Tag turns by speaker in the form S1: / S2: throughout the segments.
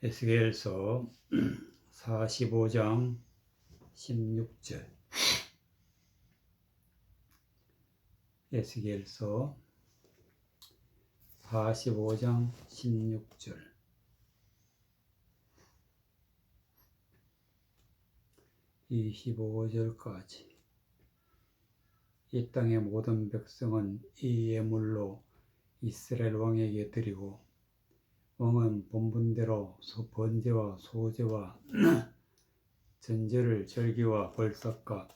S1: 에스겔서 45장 16절. 에스겔서 45장 16절. 25절까지. 이 땅의 모든 백성은 이 예물로 이스라엘 왕에게 드리고, 왕은 본분대로 번제와 소제와 전제를 절기와 벌삭과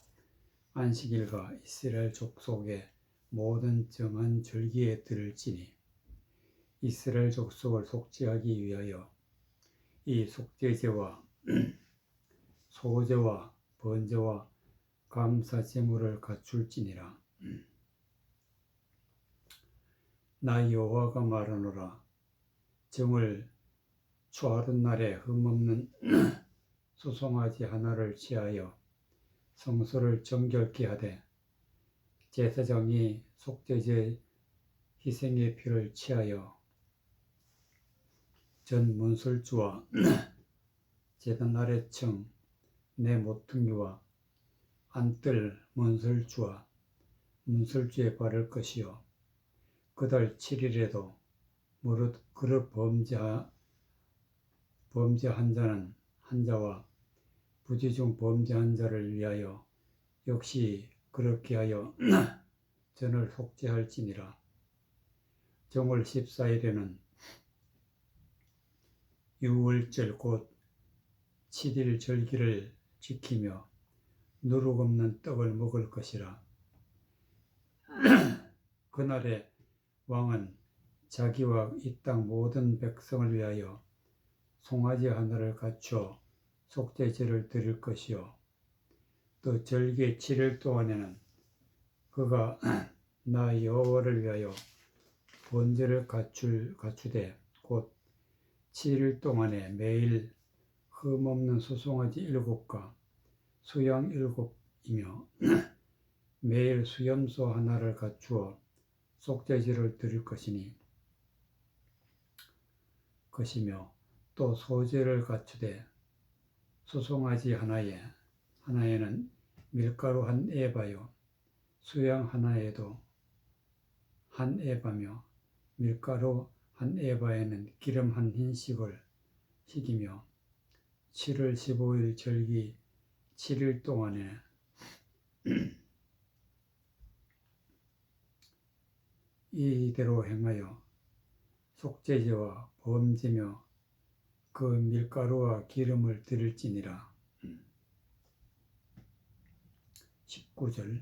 S1: 안식일과 이스라엘 족속의 모든 정한 절기에 드릴지니, 이스라엘 족속을 속죄하기 위하여 이 속죄제와 소제와 번제와 감사제물을 갖출지니라. 나 여호와가 말하노라. 정을 초하룻 날에 흠없는 수송아지 하나를 취하여 성소를 정결케 하되, 제사장이 속죄제 희생의 피를 취하여 전 문설주와 제단 아래층 내 모퉁이와 안뜰 문설주와 문설주에 바를 것이요, 그달 7일에도 무릇 그릇 범죄 한 자와 부지 중 범죄 한 자를 위하여 역시 그렇게 하여 전을 속죄할지니라. 정월 14일에는 유월절 곧 7일 절기를 지키며 누룩 없는 떡을 먹을 것이라. 그날에 왕은 자기와 이 땅 모든 백성을 위하여 송아지 하나를 갖추어 속죄제를 드릴 것이요, 또 절기 7일 동안에는 그가 나 여호와를 위하여 번제를 갖추되, 곧 7일 동안에 매일 흠없는 수송아지 7과 수양 7이며 매일 수염소 하나를 갖추어 속죄제를 드릴 것이며, 또 소제를 갖추되 수송아지 하나에는 밀가루 한 에바요, 수양 하나에도 한 에바며, 밀가루 한 에바에는 기름 한 흰씩을 식이며, 7월 15일 절기 7일 동안에 이대로 행하여 속죄제와 범제며 그 밀가루와 기름을 드릴지니라. 19절.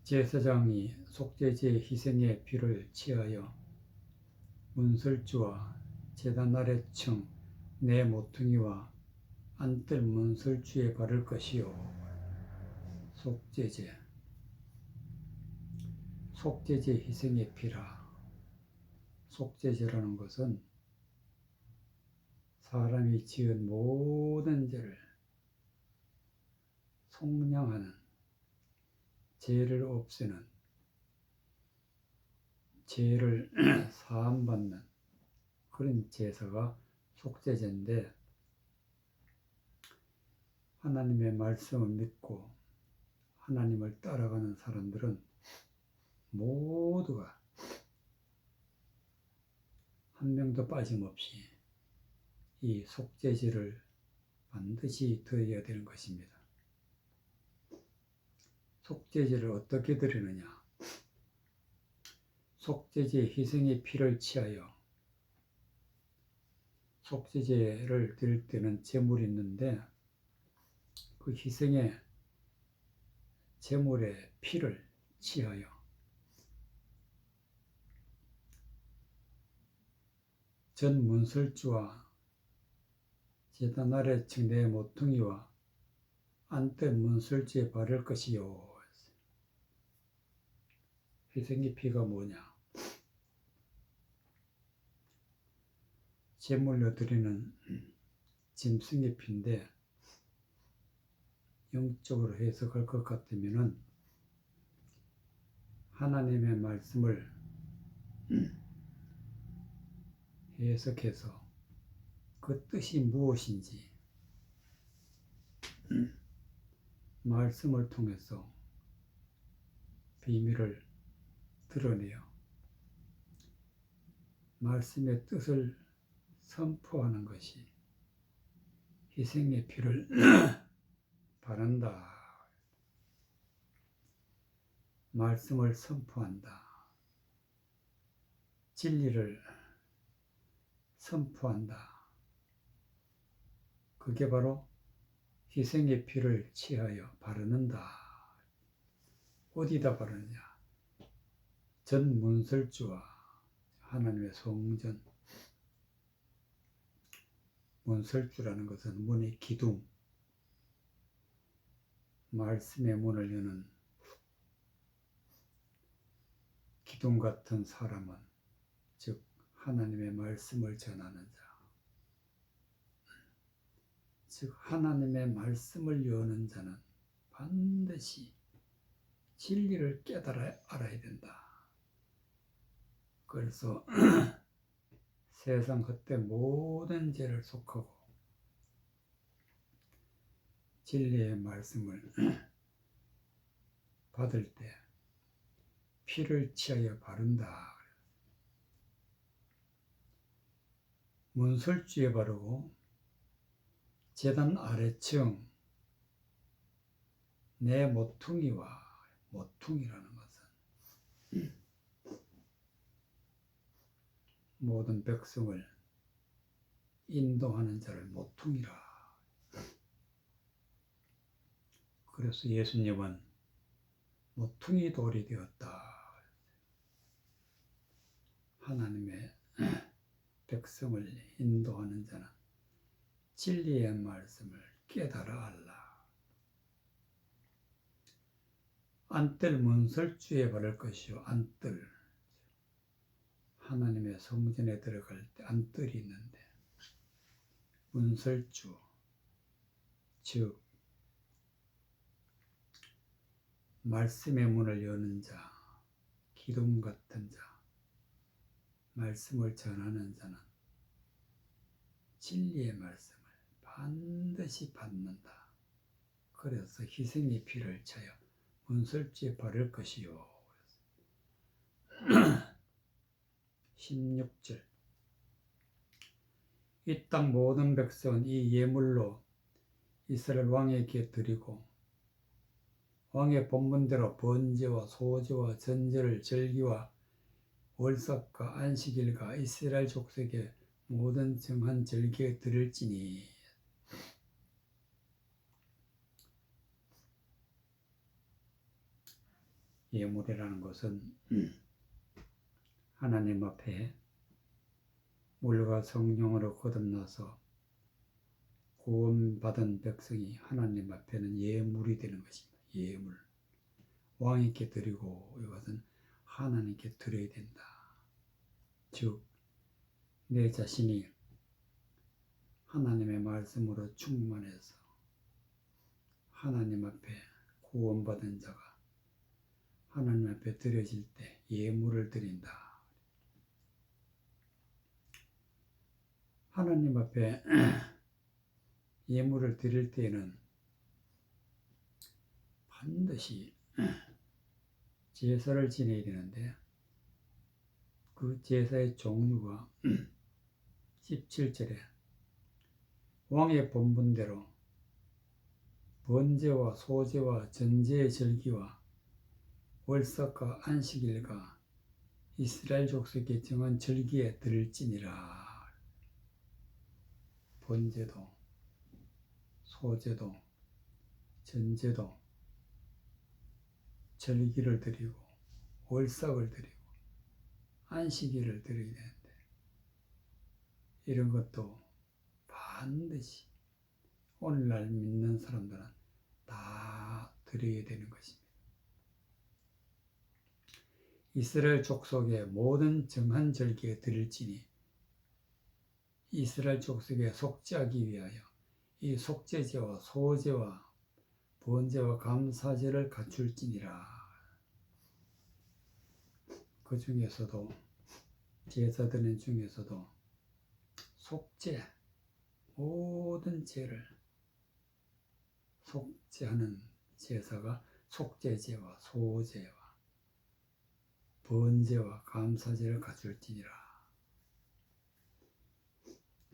S1: 제사장이 속죄제 희생의 피를 취하여 문설주와 제단 아래층 내 모퉁이와 안뜰 문설주에 바를 것이요, 속죄제 희생의 피라. 속죄제라는 것은 사람이 지은 모든 죄를 속량하는, 죄를 없애는, 죄를 사함받는 그런 제사가 속죄제인데, 하나님의 말씀을 믿고 하나님을 따라가는 사람들은 모두가 한 명도 빠짐없이 이 속죄제를 반드시 드려야 되는 것입니다. 속죄제를 어떻게 드리느냐? 속죄제 희생의 피를 취하여, 속죄제를 드릴 때는 제물이 있는데 그 희생의 제물의 피를 취하여 전 문설주와 제단 아래층 내 모퉁이와 안뜰 문설주에 바를 것이요. 희생의 피가 뭐냐? 제물로 드리는 짐승의 피인데, 영적으로 해석할 것 같으면은 하나님의 말씀을 해석해서 그 뜻이 무엇인지 말씀을 통해서 비밀을 드러내요. 말씀의 뜻을 선포하는 것이 희생의 피를 바른다. 말씀을 선포한다. 진리를 선포한다. 그게 바로 희생의 피를 취하여 바르는다. 어디다 바르느냐? 전 문설주와 하나님의 성전. 문설주라는 것은 문의 기둥, 말씀의 문을 여는 기둥 같은 사람은, 즉 하나님의 말씀을 전하는 자, 즉 하나님의 말씀을 여는 자는 반드시 진리를 깨달아 알아야 된다. 그래서 세상 헛되 모든 죄를 속하고 진리의 말씀을 받을 때 피를 취하여 바른다. 문설주에 바르고 제단 아래층 내 모퉁이와, 모퉁이라는 것은 모든 백성을 인도하는 자를 모퉁이라. 그래서 예수님은 모퉁이 돌이 되었다. 하나님의 백성을 인도하는 자는 진리의 말씀을 깨달아 알라. 안뜰 문설주에 바를 것이요. 안뜰. 하나님의 성전에 들어갈 때 안뜰이 있는데, 문설주, 즉 말씀의 문을 여는 자, 기둥 같은 자, 말씀을 전하는 자는 진리의 말씀을 반드시 받는다. 그래서 희생의 피를 차여 문설주에 바를 것이요. 16절 이 땅 모든 백성은 이 예물로 이스라엘 왕에게 드리고 왕의 본문대로 번제와 소제와 전제를 절기와 월삭과 안식일과 이스라엘 족속의 모든 정한 절기에 드릴지니. 예물이라는 것은 하나님 앞에 물과 성령으로 거듭나서 구원받은 백성이 하나님 앞에는 예물이 되는 것입니다. 예물. 왕에게 드리고 이것은 하나님께 드려야 된다. 즉 내 자신이 하나님의 말씀으로 충만해서 하나님 앞에 구원받은 자가 하나님 앞에 드려질 때 예물을 드린다. 하나님 앞에 예물을 드릴 때에는 반드시 제사를 지내야 되는데 그 제사의 종류가 17절에 왕의 본분대로 번제와 소제와 전제의 절기와 월삭과 안식일과 이스라엘 족속의 정한 절기에 드릴지니라. 번제도 소제도 전제도 절기를 드리고 월삭을 드리고 안식일을 드려야 되는데 이런 것도 반드시 오늘날 믿는 사람들은 다 드려야 되는 것입니다. 이스라엘 족속의 모든 정한 절기에 드릴지니 이스라엘 족속에 속죄하기 위하여 이 속죄제와 소제와 번제와 감사제를 갖출지니라. 그 중에서도 제사 드리는 중에서도 속죄, 모든 죄를 속죄하는 제사가 속죄제와 소제와 번제와 감사제를 갖출지니라.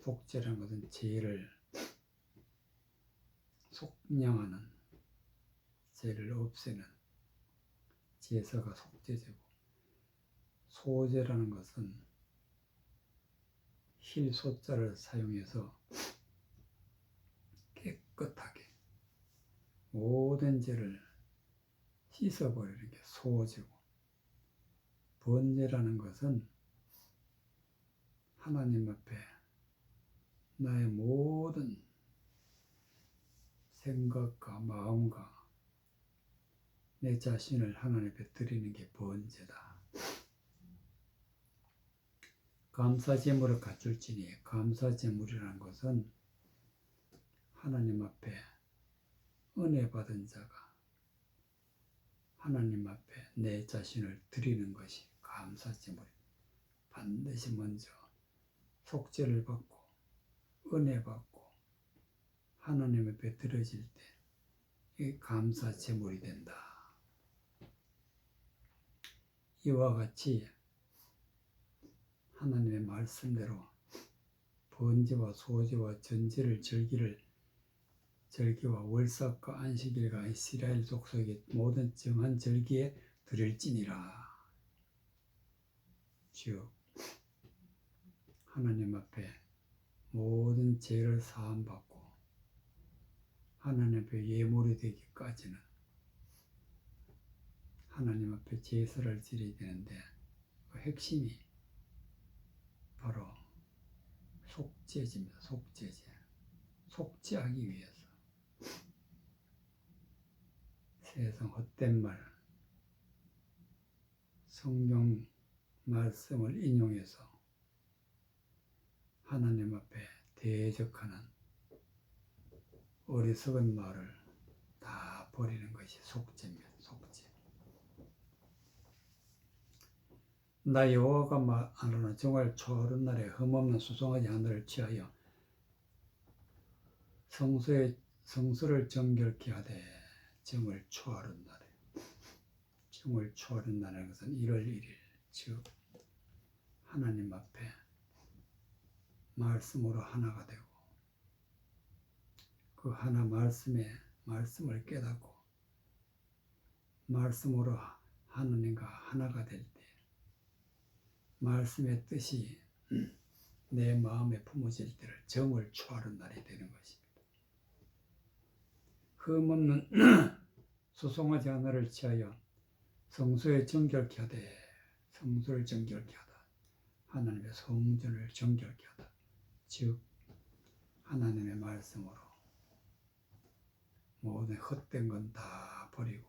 S1: 속죄라는 것은 죄를 속량하는, 죄를 없애는 제사가 속죄제고, 소제라는 것은 힐소자를 사용해서 깨끗하게 모든 죄를 씻어버리는 게 소제고, 번제라는 것은 하나님 앞에 나의 모든 생각과 마음과 내 자신을 하나님 앞에 드리는 게 번제다. 감사제물을 갖출지니, 감사제물이라는 것은 하나님 앞에 은혜 받은 자가 하나님 앞에 내 자신을 드리는 것이 감사제물입니다. 반드시 먼저 속죄를 받고 은혜 받고 하나님 앞에 드려질 때 이 감사제물이 된다. 이와 같이 하나님의 말씀대로 번제와 소제와 전제를 절기와 월삭과 안식일과 이스라엘 족속의 모든 정한 절기에 드릴지니라. 즉 하나님 앞에 모든 죄를 사함받고 하나님 앞에 예물이 되기까지는 하나님 앞에 제사를 드려야 되는데, 그 핵심이 바로 속죄제입니다. 속죄제. 속죄하기 위해서 세상 헛된 말, 성경 말씀을 인용해서 하나님 앞에 대적하는 어리석은 말을 다 버리는 것이 속죄입니다. 속죄. 나 여호와가 말하노라. 정월 초하룻 날에 흠없는 수송아지 하나를 취하여 성소를 정결케 하되, 정월 초하룻 날에, 정월 초하룻 날이라는 것은 1월 1일, 즉 하나님 앞에 말씀으로 하나가 되고 그 하나 말씀을 깨닫고 말씀으로 하느님과 하나가 될 때 말씀의 뜻이 내 마음에 품어질 때를 정월 초하룻 날이 되는 것입니다. 흠없는 수송아지 하나를 취하여 성소에 정결케 하되, 성소를 정결케 하다, 하나님의 성전을 정결케 하다. 즉 하나님의 말씀으로 모든 헛된 건 다 버리고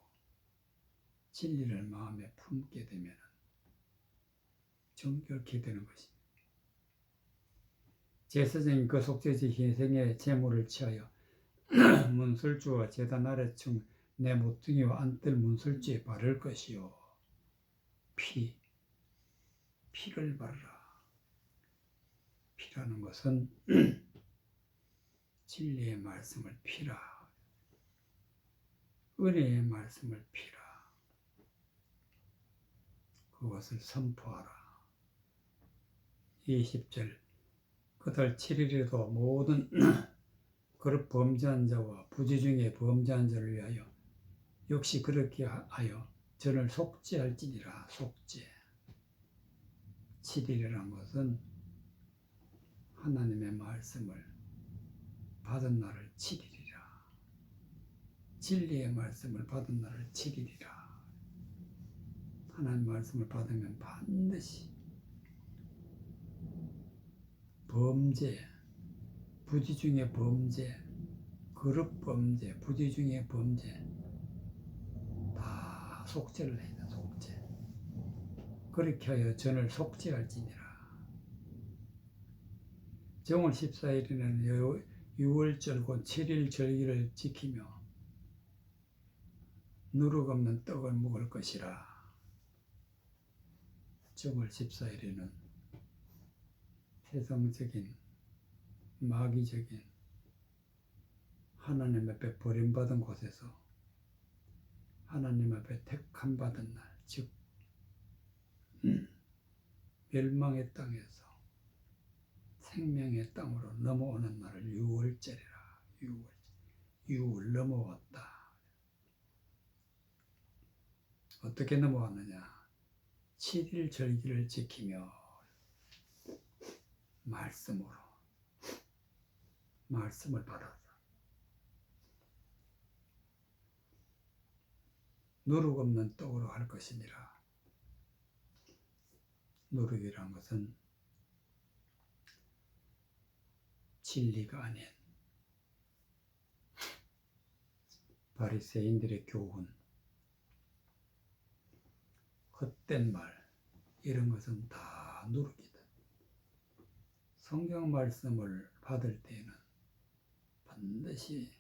S1: 진리를 마음에 품게 되면 정결케 되는 것입니다. 제사장이 그 속죄제 희생의 제물을 취하여 문설주와 제단 아래층 내 모퉁이와 안뜰 문설주에 바를 것이요. 피를 바르라. 피라는 것은 진리의 말씀을 피라. 은혜의 말씀을 피라. 그것을 선포하라. 20절 그달 7일에도 모든 그릇 범죄한 자와 부지 중에 범죄한 자를 위하여 역시 그렇게 하여 저를 속죄할지니라. 속죄. 7일이라는 것은 하나님의 말씀을 받은 날을 7일이라. 진리의 말씀을 받은 날을 7일이라. 하나님 말씀을 받으면 반드시 범죄, 부지 중에 범죄, 그릇 범죄, 부지 중에 범죄 다 속죄를 해야 돼. 속죄. 그렇게 하여 전을 속죄할지니라. 정월 14일에는 6월절 곧 7일 절기를 지키며 누룩 없는 떡을 먹을 것이라. 정월 14일에는 세상적인 마귀적인 하나님 앞에 버림받은 곳에서 하나님 앞에 택함받은 날, 즉 멸망의 땅에서 생명의 땅으로 넘어오는 날을 유월절이라. 유월 넘어왔다. 어떻게 넘어왔느냐? 7일 절기를 지키며 말씀을 받아서 누룩 없는 떡으로 할 것이니라. 누룩이란 것은 진리가 아닌 바리새인들의 교훈, 헛된 말, 이런 것은 다 누룩이다. 성경 말씀을 받을 때에는 반드시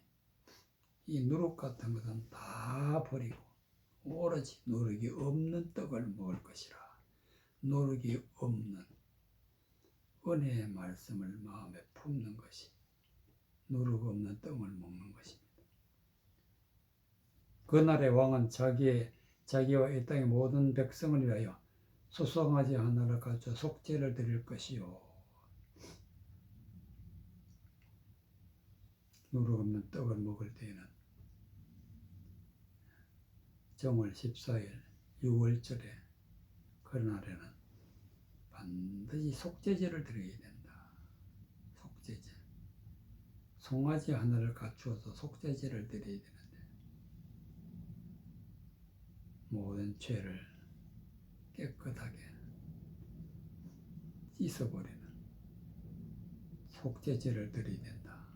S1: 이 누룩 같은 것은 다 버리고 오로지 누룩이 없는 떡을 먹을 것이라. 누룩이 없는 은혜의 말씀을 마음에 품는 것이 누룩 없는 떡을 먹는 것입니다. 그날의 왕은 자기와 이 땅의 모든 백성을 위하여 소송하지 하나를 가져 속죄를 드릴 것이요. 누룩 없는 떡을 먹을 때에는 정월 14일 6월절에 그날에는 반드시 속죄제를 드려야 된다. 속죄제. 송아지 하나를 갖추어서 속죄제를 드려야 되는데 모든 죄를 깨끗하게 씻어버리는 속죄제를 드려야 된다.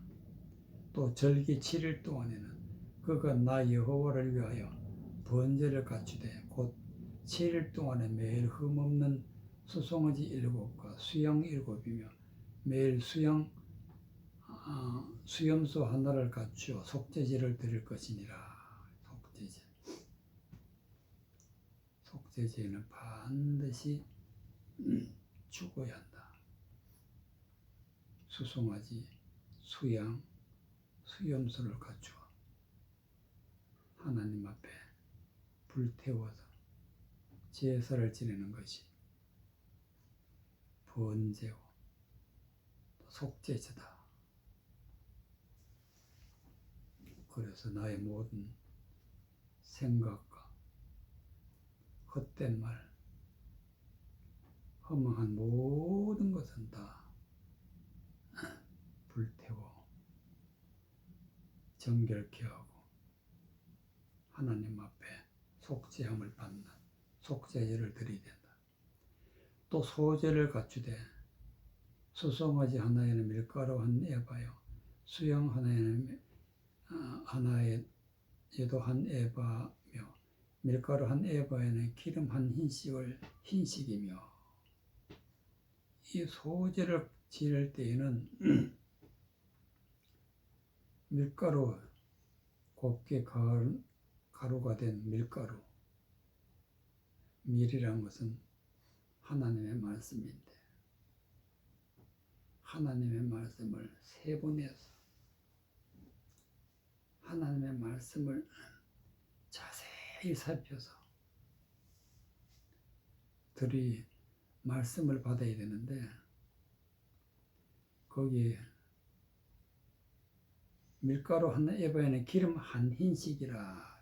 S1: 또 절기 7일 동안에는 그가 나 여호와를 위하여 번제를 갖추되 곧 7일 동안에 매일 흠없는 수송아지 7과 수양 7이며 매일 수염소 하나를 갖추어 속죄제를 드릴 것이니라. 속죄제는 반드시 죽어야 한다. 수송아지, 수양, 수염소를 갖추어 하나님 앞에 불태워서 제사를 지내는 것이 번제고 속죄제다. 그래서 나의 모든 생각과 헛된 말, 허망한 모든 것은 다 불태워 정결케 하고 하나님 앞에 속죄함을 받는 속죄제를 드려야 된다. 또 소제를 갖추되 수송아지 하나에는 밀가루 한 에바요 수양 하나에도 한 에바며 밀가루 한 에바에는 기름 한 흰식이며 이 소제를 지낼 때에는 밀가루 곱게 가루가 된 밀가루, 밀이란 것은 하나님의 말씀인데 하나님의 말씀을 세분해서 하나님의 말씀을 자세히 살펴서 들이 말씀을 받아야 되는데 거기에 밀가루 한 에바에는 기름 한 흰씩이라.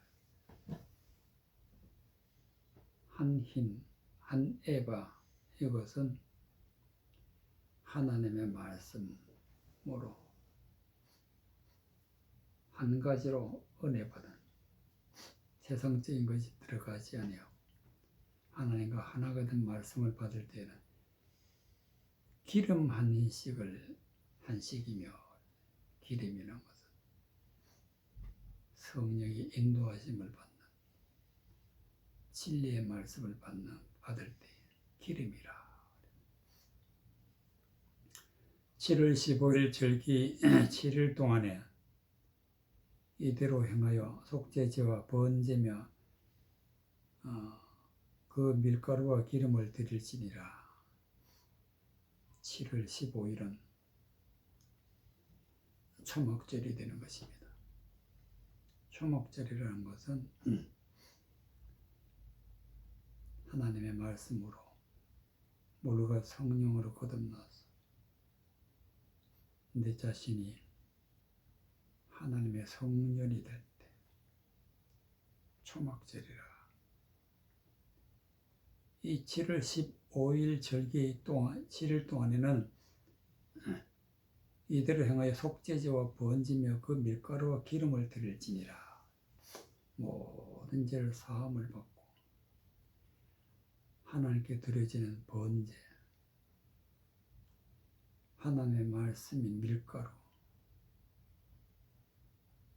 S1: 한 에바, 이것은 하나님의 말씀으로 한 가지로 은혜 받은 세상적인 것이 들어가지 아니하고 하나님과 하나가 된 말씀을 받을 때는 기름 한 흰씩이며 기름이란 것은 성령이 인도하심을 받는 진리의 말씀을 받을 때 기름이라. 7월 15일 절기 7일 동안에 이대로 행하여 속죄제와 번제며 그 밀가루와 기름을 드릴지니라. 7월 15일은 초목절이 되는 것입니다. 초목절이라는 것은 하나님의 말씀으로 물과 성령으로 거듭나서 내 자신이 하나님의 성전이 될 때 초막절이라. 이 7월 15일 절기 동안 7일 동안에는 이대로 행하여 속죄제와 번지며 그 밀가루와 기름을 드릴지니라. 모든 죄를 사함을 받고 하나님께 드려지는 번제, 하나님의 말씀인 밀가루,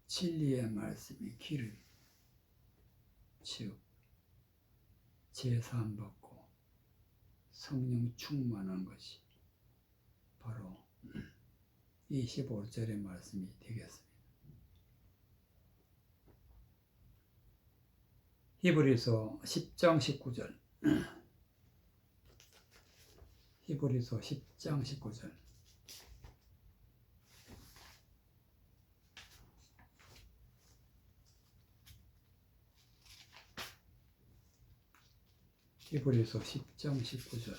S1: 진리의 말씀이 기름, 즉 제사함 받고 성령 충만한 것이 바로 25절의 말씀이 되겠습니다. 히브리서 10장 19절 히브리서 10장 19절 히브리서 10장 19절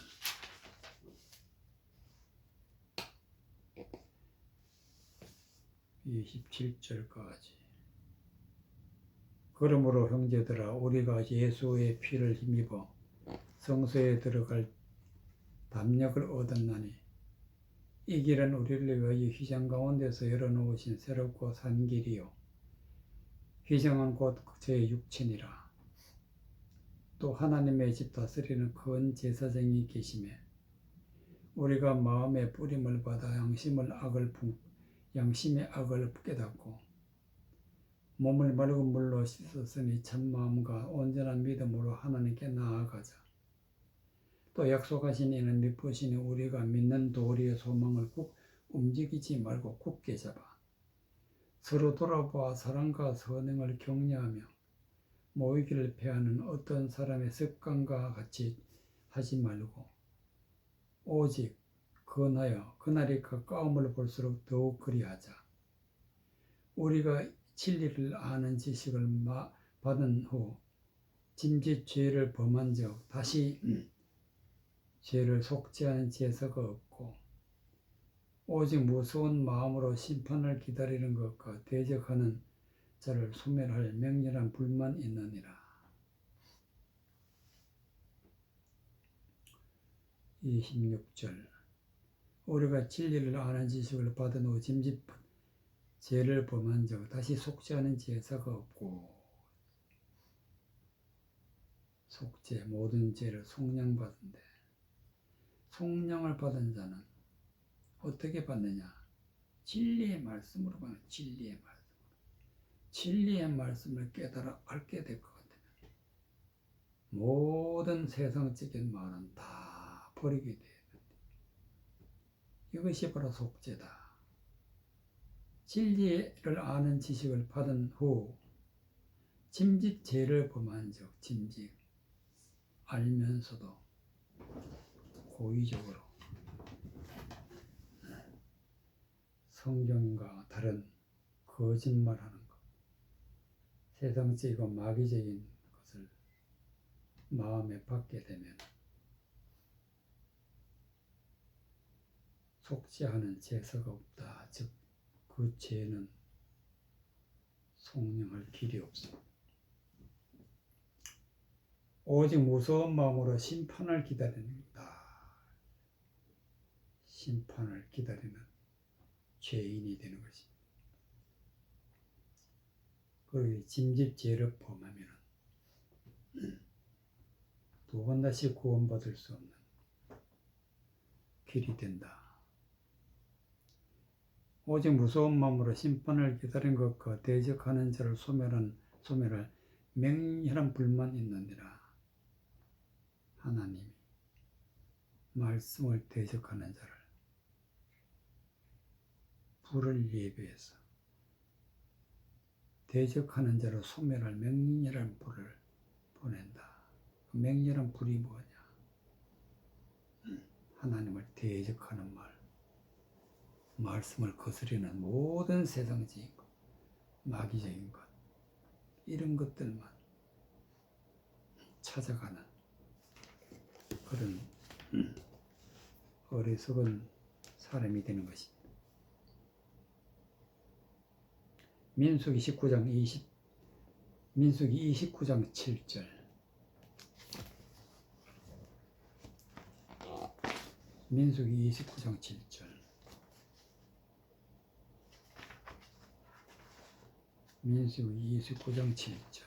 S1: 27절까지. 그러므로 형제들아 우리가 예수의 피를 힘입어 성소에 들어갈 담력을 얻었나니 이 길은 우리를 위하여 휘장 가운데서 열어놓으신 새롭고 산 길이요 휘장은 곧 제 육체니라. 또 하나님의 집 다스리는 큰 제사장이 계시매 우리가 마음의 뿌림을 받아 양심의 악을 깨닫고 몸을 맑은 물로 씻었으니 참 마음과 온전한 믿음으로 하나님께 나아가자. 또 약속하신 이는 미쁘시니 우리가 믿는 도리의 소망을 움직이지 말고 굳게 잡아 서로 돌아보아 사랑과 선행을 격려하며 모이기를 패하는 어떤 사람의 습관과 같이 하지 말고 오직 건하여 그날이 가까움을 볼수록 더욱 그리하자. 우리가 진리를 아는 지식을 받은 후 짐짓 죄를 범한 적 다시 죄를 속죄하는 제사가 없고 오직 무서운 마음으로 심판을 기다리는 것과 대적하는 자를 소멸할 맹렬한 불만 있느니라. 26절 우리가 진리를 아는 지식을 받은 후 짐짓 죄를 범한 적 다시 속죄하는 제사가 없고 속죄 모든 죄를 속량받은데 속량을 받은 자는 어떻게 받느냐? 진리의 말씀으로 받는 진리의 말씀. 진리의 말씀을 깨달아 알게 될 것 같으면 모든 세상적인 말은 다 버리게 되는데 이것이 바로 속죄다. 진리를 아는 지식을 받은 후 짐짓 죄를 범한 적 짐짓 알면서도 고의적으로 성경과 다른 거짓말하는 것, 세상적이고 마귀적인 것을 마음에 받게 되면 속죄하는 제사가 없다. 즉 그 죄는 속량할 길이 없습니다. 오직 무서운 마음으로 심판을 기다린다. 심판을 기다리는 죄인이 되는 것입니다. 그리고 짐짓 죄를 범하면 두 번 다시 구원받을 수 없는 길이 된다. 오직 무서운 마음으로 심판을 기다린 것과 대적하는 자를 소멸할 맹렬한 불만 있느니라. 하나님이 말씀을 대적하는 자를 불을 예비해서 대적하는 자를 소멸할 맹렬한 불을 보낸다. 그 맹렬한 불이 뭐냐? 하나님을 대적하는 말, 말씀을 거스르는 모든 세상적인 것, 마귀적인 것, 이런 것들만 찾아가는 그런 어리석은 사람이 되는 것입니다. 민수기 29장 7절. 민수기 29장 7절. 민수기 29장 7절.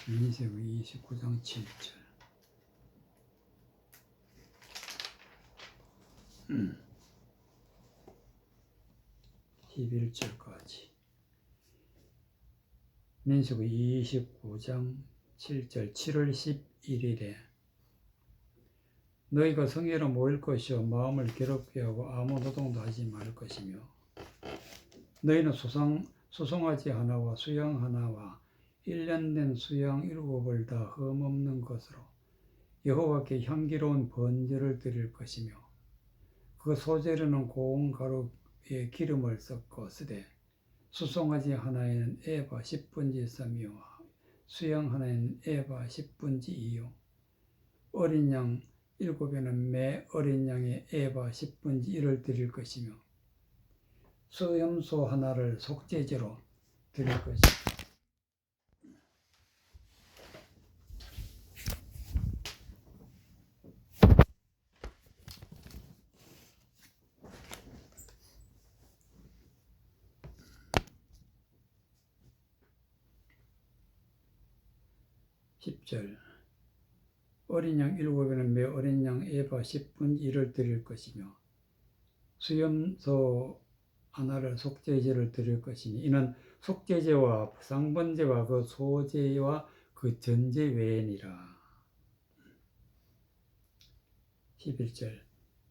S1: 민수기 29장 7절. 11절까지. 민수기 29장 7절. 7월 11일에 너희가 성회로 모일 것이요 마음을 괴롭게 하고 아무 노동도 하지 말 것이며 너희는 수송아지 하나와 수양 하나와 1년 된 수양 7을 다 흠없는 것으로 여호와께 향기로운 번제를 드릴 것이며 그 소재로는 고운 가루에 기름을 섞어 쓰되 수송아지 하나에는 에바 10분지 쌈이요 수양 하나에는 에바 10분지 이요 어린 양 7에는 매 어린 양의 에바 10분지 1을 드릴 것이며 수염소 하나를 속죄제로 드릴 것이며 10절 어린 양 7에는 매 어린 양 에바 10분지 1을 드릴 것이며 수염소 하나를 속죄제를 드릴 것이니 이는 속죄제와 상번제와 그 소제와 그 전제 외에니라. 11절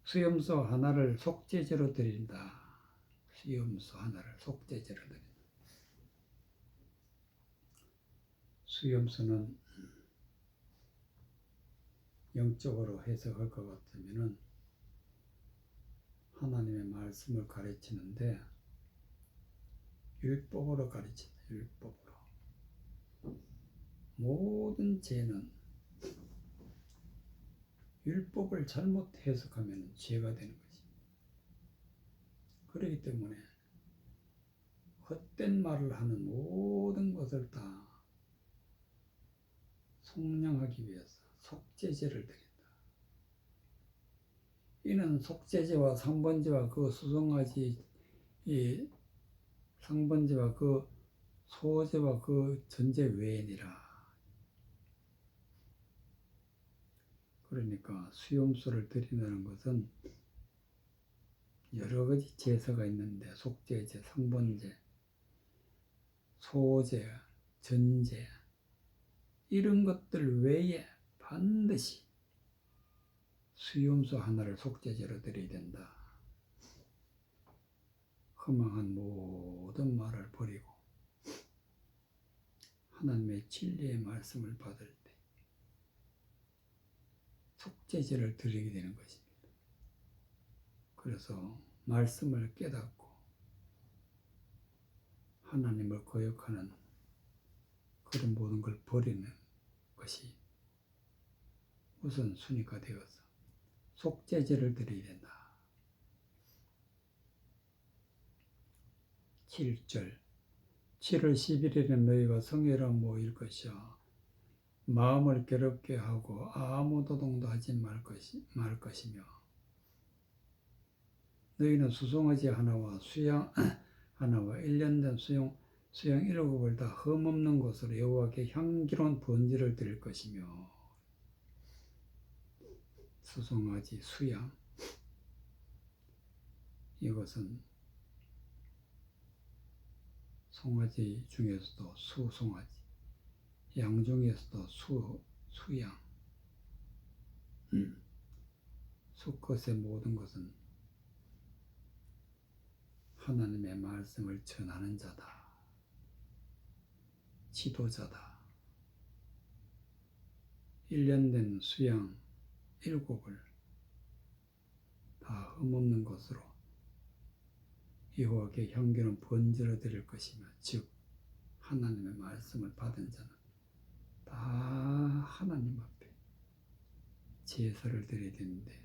S1: 수염소 하나를 속죄제로 드린다. 수염소 하나를 속죄제로 드린다. 수염소는 영적으로 해석할 것 같으면은 하나님의 말씀을 가르치는데 율법으로 가르친다. 율법으로. 모든 죄는 율법을 잘못 해석하면 죄가 되는 것입니다. 그렇기 때문에 헛된 말을 하는 모든 것을 다 속량하기 위해서 속죄제를 드린다. 이는 속죄제와 상번제와 그 수송아지 이 상번제와 그 소제와 그 전제 외에니라. 그러니까 수염소를 드린다는 것은 여러 가지 제사가 있는데 속죄제, 상번제, 소제, 전제 이런 것들 외에 반드시 수염소 하나를 속죄제로 드려야 된다. 허망한 모든 말을 버리고 하나님의 진리의 말씀을 받을 때 속죄제를 드리게 되는 것입니다. 그래서 말씀을 깨닫고 하나님을 거역하는 그런 모든 걸 버리는 것이 우선 순위가 되어서 속죄제를 드려야 된다. 7절 7월 10일에는 너희가 성회로 모일 것이요 마음을 괴롭게 하고 아무 도동도 하지 말 것이며 너희는 수송아지 하나와 수양 하나와 1년 된 수양 7을 다 흠없는 것으로 여호와께 향기로운 번제를 드릴 것이며 수송아지 수양 이것은 송아지 중에서도 수송아지 양 중에서도 수양 수컷의 모든 것은 하나님의 말씀을 전하는 자다. 지도자다. 일련된 수양 7을 다 흠없는 것으로 여호와께 향기로운 번제를 드릴 것이며, 즉 하나님의 말씀을 받은 자는 다 하나님 앞에 제사를 드려야 되는데,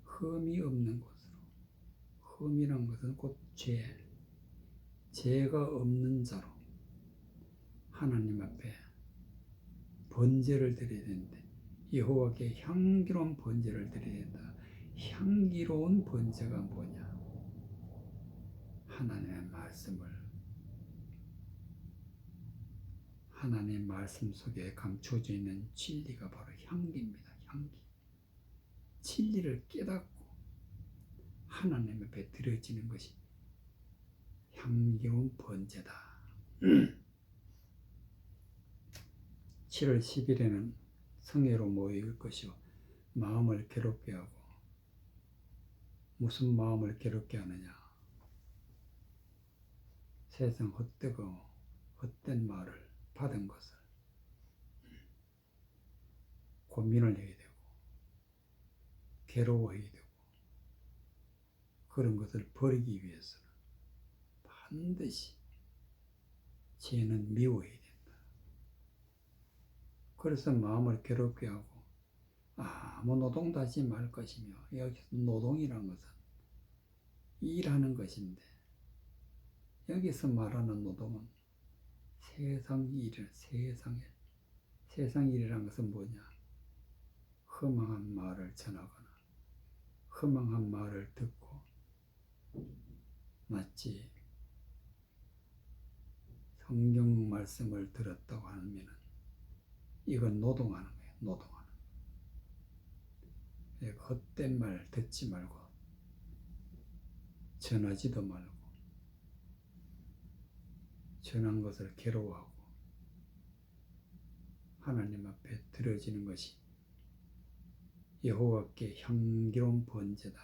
S1: 흠이 없는 것으로, 흠이란 것은 곧 죄가 없는 자로 하나님 앞에 번제를 드려야 되는데, 여호와께 향기로운 번제를 드려야 된다. 향기로운 번제가 뭐냐? 하나님의 말씀 속에 감춰져 있는 진리가 바로 향기입니다. 향기. 진리를 깨닫고 하나님 앞에 드려지는 것이 향기로운 번제다. 7월 10일에는 성회로 모일 것이요, 마음을 괴롭게 하고, 무슨 마음을 괴롭게 하느냐? 세상 헛되고 헛된 말을 받은 것을 고민을 해야 되고, 괴로워해야 되고, 그런 것을 버리기 위해서는 반드시 죄는 미워해야 된다. 그래서 마음을 괴롭게 하고 아무 노동도 하지 말 것이며, 여기서 노동이란 것은 일하는 것인데, 여기서 말하는 노동은 세상 일이란 것은 뭐냐? 허망한 말을 전하거나 허망한 말을 듣고 마치 성경 말씀을 들었다고 하면 이건 노동하는 거예요. 노동하는. 헛된 말 듣지 말고 전하지도 말고, 전한 것을 괴로워하고 하나님 앞에 드려지는 것이 여호와께 향기로운 번제다.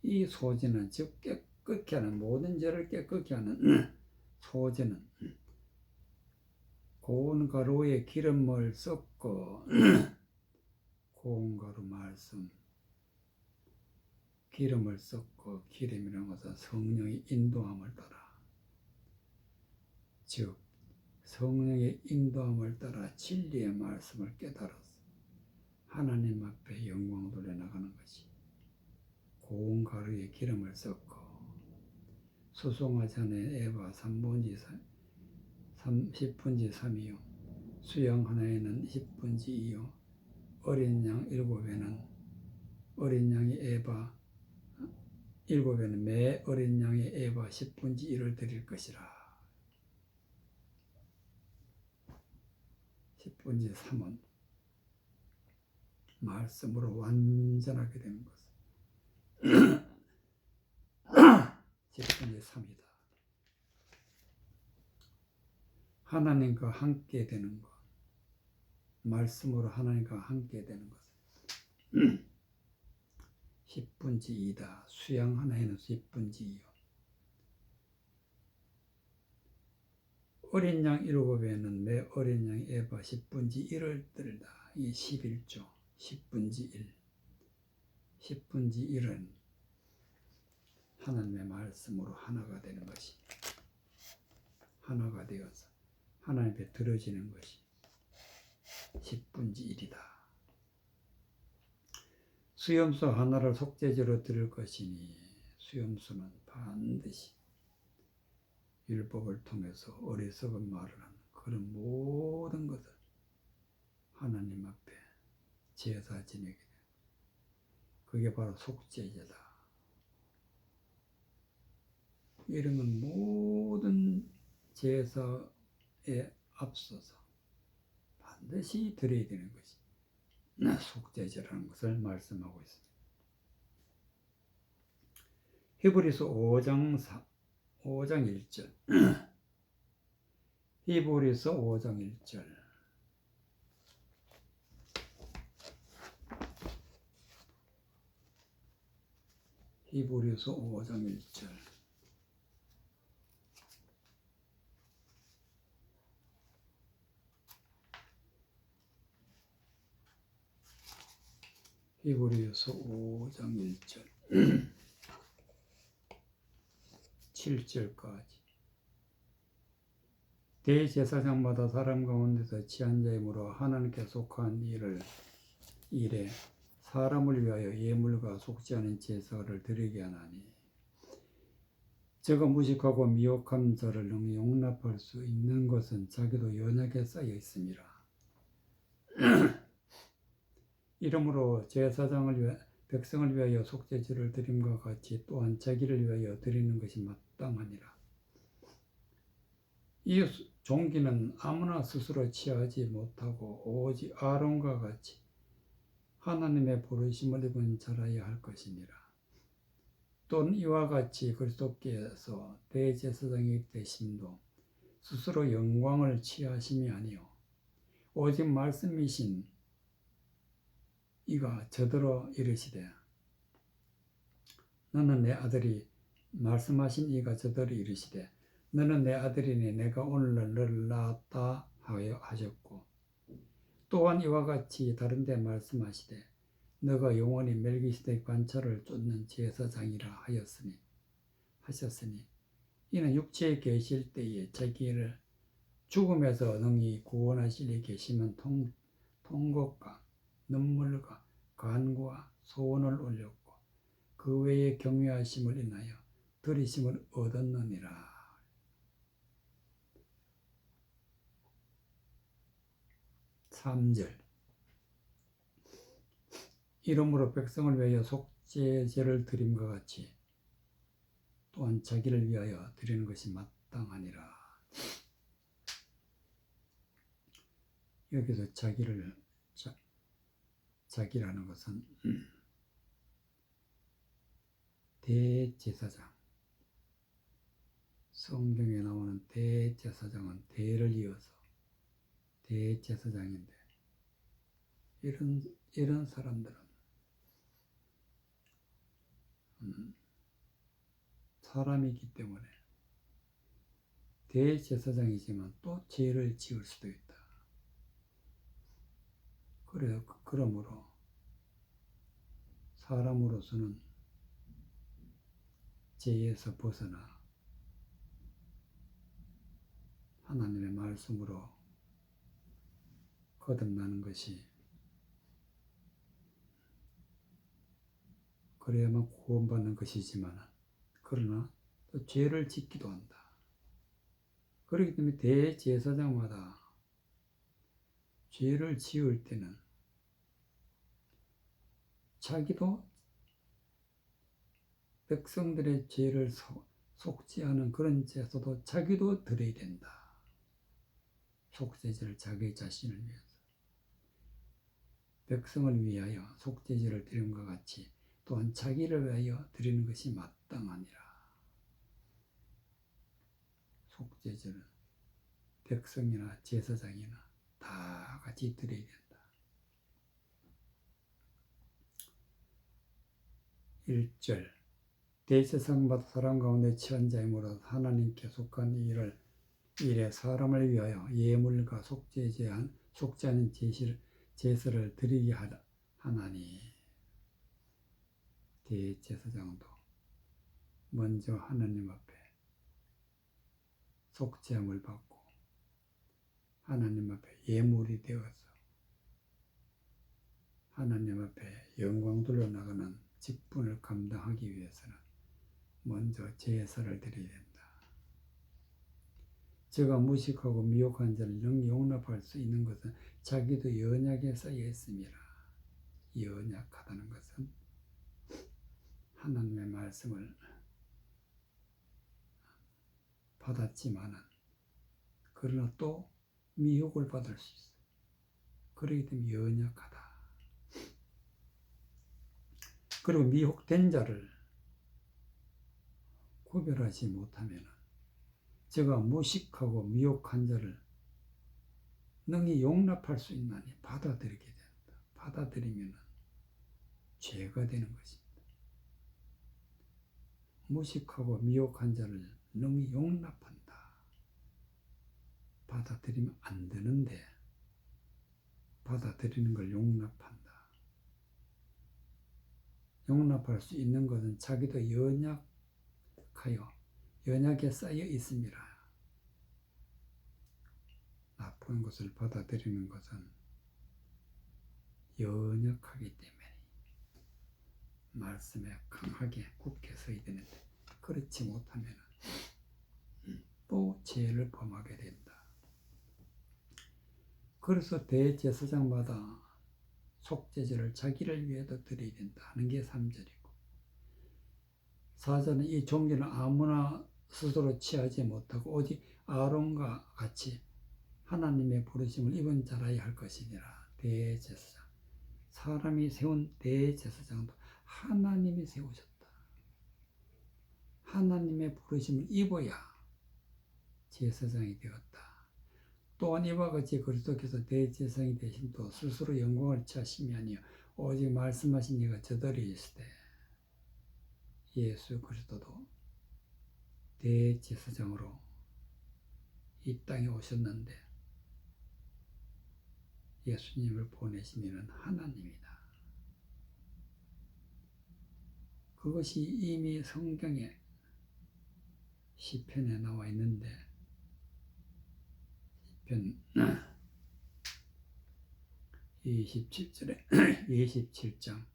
S1: 이 소제는, 즉 깨끗게 하는, 모든 죄를 깨끗게 하는 소제는 고운 가루에 기름을 섞어 고운 가루 말씀, 기름을 섞어, 기름이라는 것은 성령의 인도함을 따라, 즉 성령의 인도함을 따라 진리의 말씀을 깨달아서 하나님 앞에 영광 돌려나가는 것이, 고운 가루에 기름을 섞어 수송아지 하나에 에바 3분지 10분지 3이요, 수양 하나에는 10분지 2요, 어린 양 7에는 어린 양이 에바 7에는 매 어린 양의 에바 10분지 1을 드릴 것이라. 10분지 3은 말씀으로 완전하게 되는 것. 10분지 3이다. 하나님과 함께 되는 것, 말씀으로 하나님과 함께 되는 것. 10분지 2다. 수양 하나에는 10분지 2요. 어린 양 7에는 매 어린 양이 에바 10분지 1을 드리다. 이 11조 10분지 1. 10분지 1은 하나님의 말씀으로 하나가 되는 것이, 하나가 되어서 하나님 앞에 들어지는 것이 10분지 1이다. 수염수 하나를 속죄제로 드릴 것이니, 수염수는 반드시 율법을 통해서 어리석은 말을 하는 그런 모든 것을 하나님 앞에 제사 지내게 됩니다. 그게 바로 속죄제다. 이런 건 모든 제사에 앞서서 반드시 드려야 되는 것이 속죄제라는 것을 말씀하고 있습니다. 히브리서 5장 1절. 히브리서 5장 1절. 히브리서 5장 1절. 히브리서 5장 1절 7절까지 대제사장마다 사람 가운데서 취한 자이므로 하나님께 속한 일에 사람을 위하여 예물과 속지 않은 제사를 드리게 하나니 저가 무식하고 미혹한 자를 능히 용납할 수 있는 것은 자기도 연약에 쌓여 있습니다. 이러므로 백성을 위하여 속죄제를 드림과 같이 또한 자기를 위하여 드리는 것이 마땅하니라. 이 종기는 아무나 스스로 취하지 못하고 오직 아론과 같이 하나님의 부르심을 입은 자라야 할 것이니라. 또는 이와 같이 그리스도께서 대제사장이 되심도 스스로 영광을 취하심이 아니요 오직 말씀이신 이가 저더러 이르시되 너는 내 아들이 말씀하신 이가 저더러 이르시되 너는 내 아들이니 내가 오늘날 너를 낳았다 하셨고 또한 이와 같이 다른데 말씀하시되 너가 영원히 멜기세덱 관찰을 쫓는 제사장이라 하셨으니 이는 육체에 계실 때에 자기를 죽음에서 능히 구원하시려 계시면 통곡과 눈물과 간구와 소원을 올렸고 그 외에 경외하심을 인하여 들이심을 얻었느니라. 3절 이러므로 백성을 위하여 속죄제를 드림과 같이 또한 자기를 위하여 드리는 것이 마땅하니라. 여기서 자기라는 것은 대제사장, 성경에 나오는 대제사장은 대를 이어서 대제사장인데 이런 사람들은 사람이기 때문에 대제사장이지만 또 죄를 지을 수도 있다. 그러므로 사람으로서는 죄에서 벗어나 하나님의 말씀으로 거듭나는 것이 그래야만 구원받는 것이지만 그러나 또 죄를 짓기도 한다. 그렇기 때문에 대제사장마다 죄를 지을 때는 자기도 백성들의 죄를 속죄하는 그런 제사도 자기도 드려야 된다. 속죄제를 자기 자신을 위해서 백성을 위하여 속죄제를 드림과 같이 또한 자기를 위하여 드리는 것이 마땅하니라. 속죄제는 백성이나 제사장이나 다 같이 드려야 된다. 1절 대제사장마다 사람 가운데 취한 자이므로 하나님께 속한 일에 사람을 위하여 예물과 속죄하는 제사를 드리게 하나니 대제사장도 먼저 하나님 앞에 속죄함을 받고 하나님 앞에 예물이 되어서 하나님 앞에 영광 돌려 나가는 직분을 감당하기 위해서는 먼저 제사를 드려야 된다. 저가 무식하고 미혹한 자를 능히 용납할 수 있는 것은 자기도 연약에 쌓여 있습니다. 연약하다는 것은 하나님의 말씀을 받았지만은 그러나 또 미혹을 받을 수 있어요. 그렇기 때문에 연약하다. 그리고 미혹된 자를 구별하지 못하면 제가 무식하고 미혹한 자를 능히 용납할 수 있나니 받아들이게 된다. 받아들이면 죄가 되는 것입니다. 무식하고 미혹한 자를 능히 용납한다. 받아들이면 안 되는데 받아들이는 걸 용납한다. 용납할 수 있는 것은 자기도 연약에 쌓여 있습니다. 나쁜 것을 받아들이는 것은 연약하기 때문에 말씀에 강하게 굳게 서야 되는데, 그렇지 못하면 또 죄를 범하게 된다. 그래서 대제사장마다 속죄제를 자기를 위해도 드려야 된다 하는 게 3절이고, 4절은 이 종기는 아무나 스스로 취하지 못하고 오직 아론과 같이 하나님의 부르심을 입은 자라야 할 것이니라. 대제사장, 사람이 세운 대제사장도 하나님이 세우셨다. 하나님의 부르심을 입어야 제사장이 되었다. 또한 이와 같이 그리스도께서 대제사장이 되심도 스스로 영광을 취하심이 아니요 오직 말씀하신 이가 저들이 있을 때 예수 그리스도도 대제사장으로 이 땅에 오셨는데, 예수님을 보내신 이는 하나님이다. 그것이 이미 성경에 시편에 나와 있는데, 시편 27절에 27장,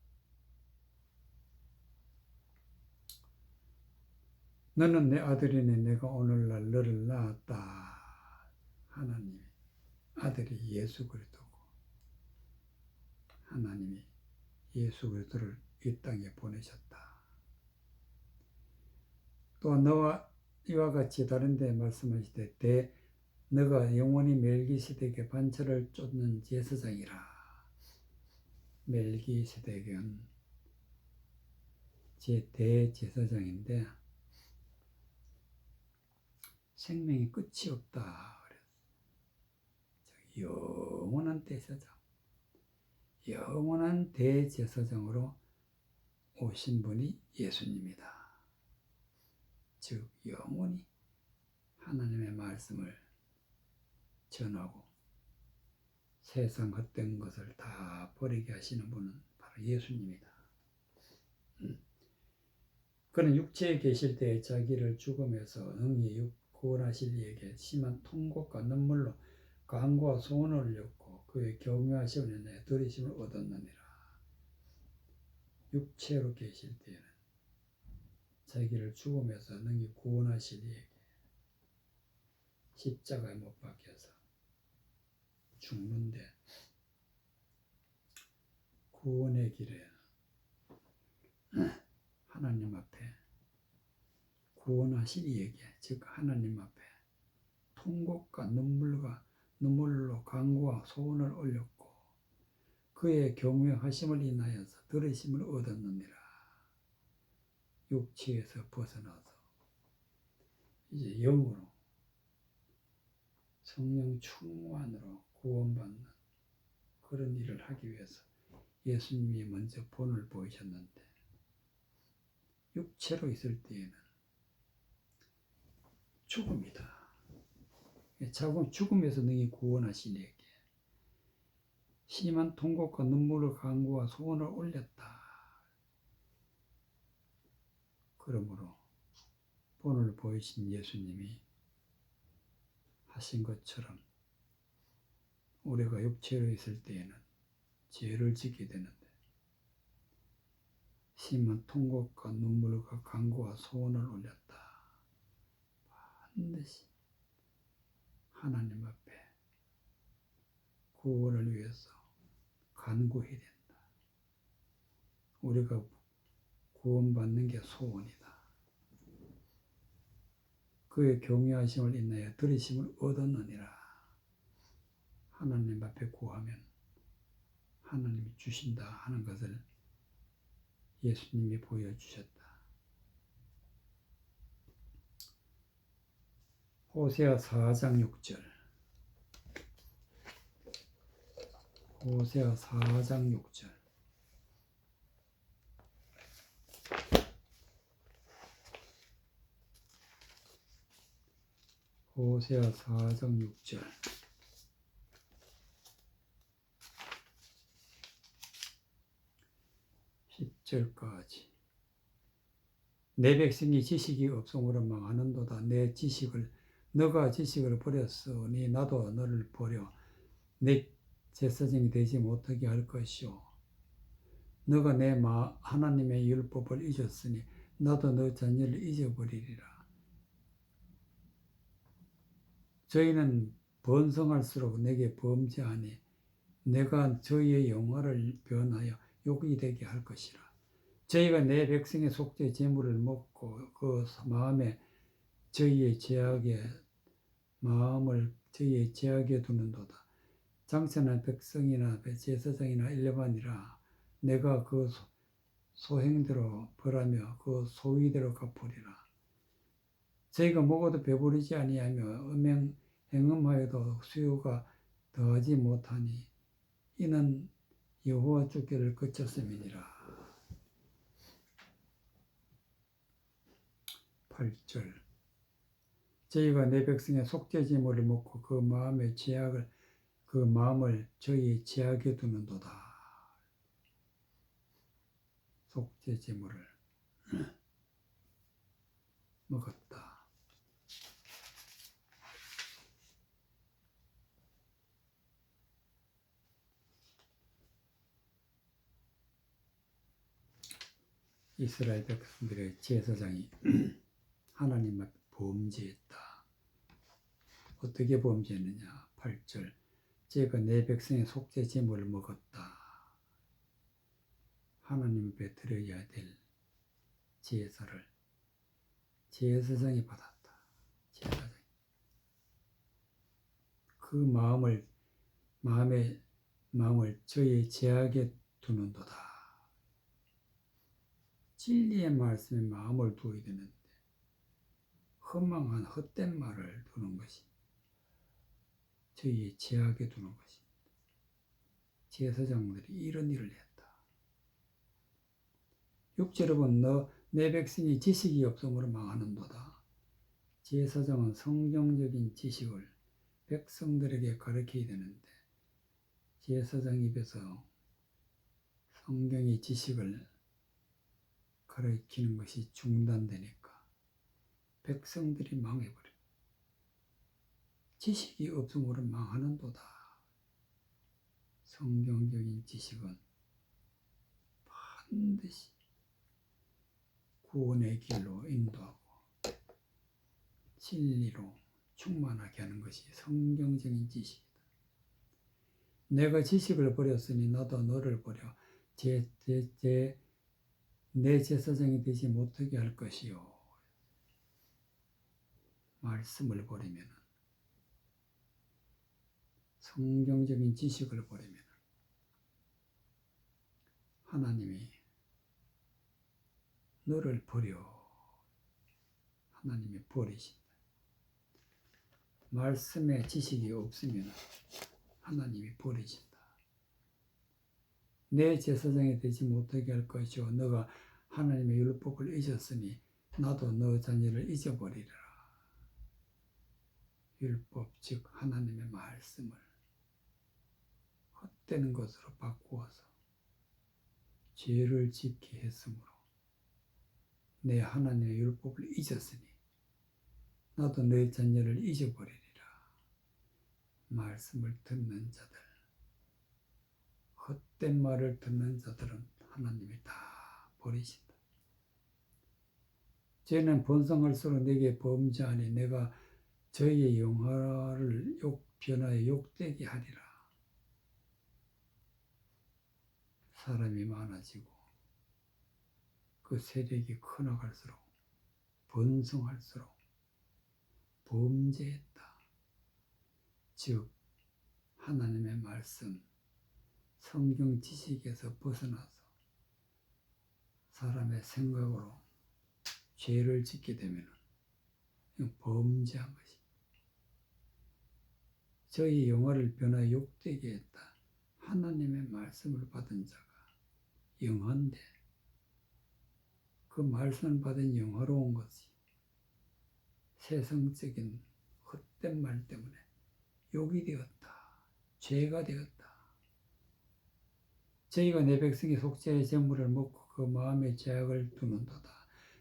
S1: 너는 내 아들이니 내가 오늘날 너를 낳았다. 하나님의 아들이 예수 그리스도고, 하나님이 예수 그리스도를 이 땅에 보내셨다. 또 너와 이와 같이 다른 데 말씀하시되 너가 영원히 멜기세덱의 반차를 쫓는 제사장이라. 멜기세덱은 대제사장인데 생명이 끝이 없다. 영원한 대제사장, 영원한 대제사장으로 오신 분이 예수님이다. 즉 영원히 하나님의 말씀을 전하고 세상 헛된 것을 다 버리게 하시는 분은 바로 예수님이다. 그는 육체에 계실 때 자기를 죽음에서 능히 구원하실 이에게 심한 통곡과 눈물로 간구와 소원을 올렸고 그의 경외하심을 인하여 들으심을 얻었느니라. 육체로 계실 때에는 자기를 죽음에서 능히 구원하실 이에게 십자가에 못 박혀서 죽는데, 구원의 길에 하나님 앞에 구원하실 이에게, 즉 하나님 앞에 통곡과 눈물로 간구와 소원을 올렸고 그의 경외하심을 인하여서 들으심을 얻었느니라. 육체에서 벗어나서 이제 영으로 성령 충만으로 구원받는 그런 일을 하기 위해서 예수님이 먼저 본을 보이셨는데, 육체로 있을 때에는 죽음이다. 죽음에서 능히 구원하시니에게 심한 통곡과 눈물을 간구와 소원을 올렸다. 그러므로 본을 보이신 예수님이 하신 것처럼 우리가 육체로 있을 때에는 죄를 짓게 되는데, 심한 통곡과 눈물과 간구와 소원을 올렸다. 반드시 하나님 앞에 구원을 위해서 간구해야 된다. 우리가 구원받는 게 소원이다. 그의 경외하심을 인하여 들으심을 얻었느니라. 하나님 앞에 구하면 하나님이 주신다 하는 것을 예수님이 보여주셨다. 호세아 4장 6절. 호세아 4장 6절. 호세아 4장 6절. 10절까지. 내 백성이 지식이 없음으로 망하는도다. 너가 지식을 버렸으니 나도 너를 버려 내 제사장이 되지 못하게 할 것이요. 너가 내 하나님의 율법을 잊었으니 나도 너 자녀를 잊어버리리라. 저희는 번성할수록 내게 범죄하니 내가 저희의 영화를 변하여 욕이 되게 할 것이라. 저희가 내 백성의 속죄 제물을 먹고 그 마음을 저희의 제약에 두는도다. 장차나 백성이나 제사장이나 일반이라 내가 그 소행대로 벌하며 그 소위대로 갚으리라. 저희가 먹어도 배부르지 아니하며 행음하여도 수요가 더하지 못하니 이는 여호와 주께를 거쳤음이니라. 8절. 저희가 내 백성의 속죄제물을 먹고 그 마음을 저희의 제약에 두는도다. 속죄제물을 먹었다. 이스라엘 백성들의 제사장이 하나님 앞에 범죄했다. 어떻게 범죄했느냐? 8절. 제가 내 백성의 속죄 제물을 먹었다. 하나님 앞에 드려야 될 제사를 제사장이 받았다. 제사장이. 그 마음의 저의 제약에 두는도다. 진리의 말씀에 마음을 두어야 되는데 허망한 헛된 말을 두는 것이 저희의 제약에 두는 것입니다. 제사장들이 이런 일을 했다. 6절에 보면 내 백성이 지식이 없음으로 망하는도다. 제사장은 성경적인 지식을 백성들에게 가르쳐야 되는데 제사장 입에서 성경의 지식을 가르치는 것이 중단되니까 백성들이 망해버려. 지식이 없음으로 망하는도다. 성경적인 지식은 반드시 구원의 길로 인도하고 진리로 충만하게 하는 것이 성경적인 지식이다. 내가 지식을 버렸으니 나도 너를 버려 내 제사장이 되지 못하게 할 것이요. 말씀을 버리면 성경적인 지식을 버리면 하나님이 너를 버려. 하나님이 버리신다. 말씀에 지식이 없으면 하나님이 버리신다. 내 제사장이 되지 못하게 할 것이요. 너가 하나님의 율법을 잊었으니 나도 너 자녀를 잊어버리리라. 율법 즉 하나님의 말씀을 헛된 것으로 바꾸어서 죄를 짓게 했으므로 내 하나님의 율법을 잊었으니 나도 내 자녀를 잊어버리리라. 말씀을 듣는 자들, 헛된 말을 듣는 자들은 하나님이 다 버리신다. 죄는 번성할수록 내게 범죄하니 내가 저희의 영화를 변하여 욕되게 하리라. 사람이 많아지고 그 세력이 커나갈수록 번성할수록 범죄했다. 즉 하나님의 말씀, 성경 지식에서 벗어나서 사람의 생각으로 죄를 짓게 되면 범죄한 것입니다. 저희 영화를 변하여 욕되게 했다. 하나님의 말씀을 받은 자가 영화인데 그 말씀을 받은 영화로운 것이 세상적인 헛된 말 때문에 욕이 되었다. 죄가 되었다. 저희가 내 백성이 속죄의 제물을 먹고 그 마음에 죄악을 두는도다.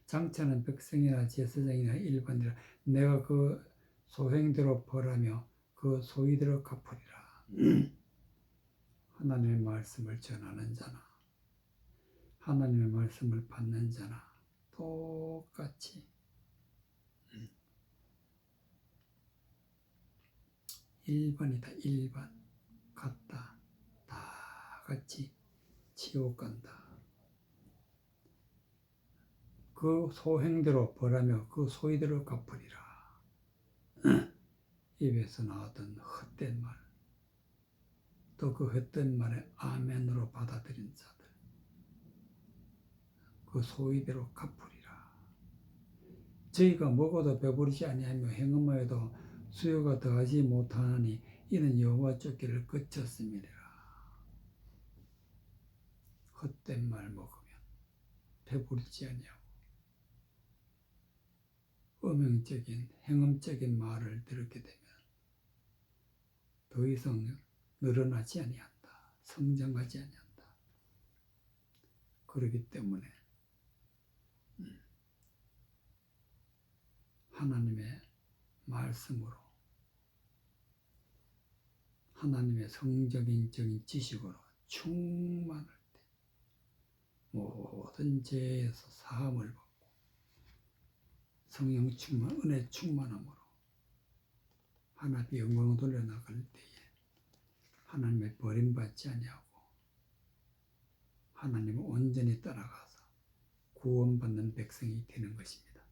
S1: 장차는 백성이나 제사장이나 일반이라 내가 그 소행대로 벌하며 그 소위대로 갚으리라. 하나님의 말씀을 전하는 자나 하나님의 말씀을 받는 자나 똑같이 1번이다. 1번 같다. 다 같이 지옥 간다. 그 소행대로 벌하며 그 소위대로 갚으리라. 입에서 나왔던 헛된 말, 또 그 헛된 말에 아멘으로 받아들인 자들, 그 소위대로 갚으리라. 저희가 먹어도 배부르지 아니하며 행음하여도 수요가 더하지 못하나니 이는 여호와 쫓기를 그쳤음이라. 헛된 말 먹으면 배부르지 아니하고 음행적인 행음적인 말을 들었게 되면 더 이상 늘어나지 아니한다. 성장하지 아니한다. 그렇기 때문에 하나님의 말씀으로 하나님의 성적인 지식으로 충만할 때 모든 죄에서 사함을 받고 성령 충만, 은혜 충만함으로 하나님의 영광을 돌려나갈 때에 하나님의 버림받지 아니하고 하나님을 온전히 따라가서 구원받는 백성이 되는 것입니다.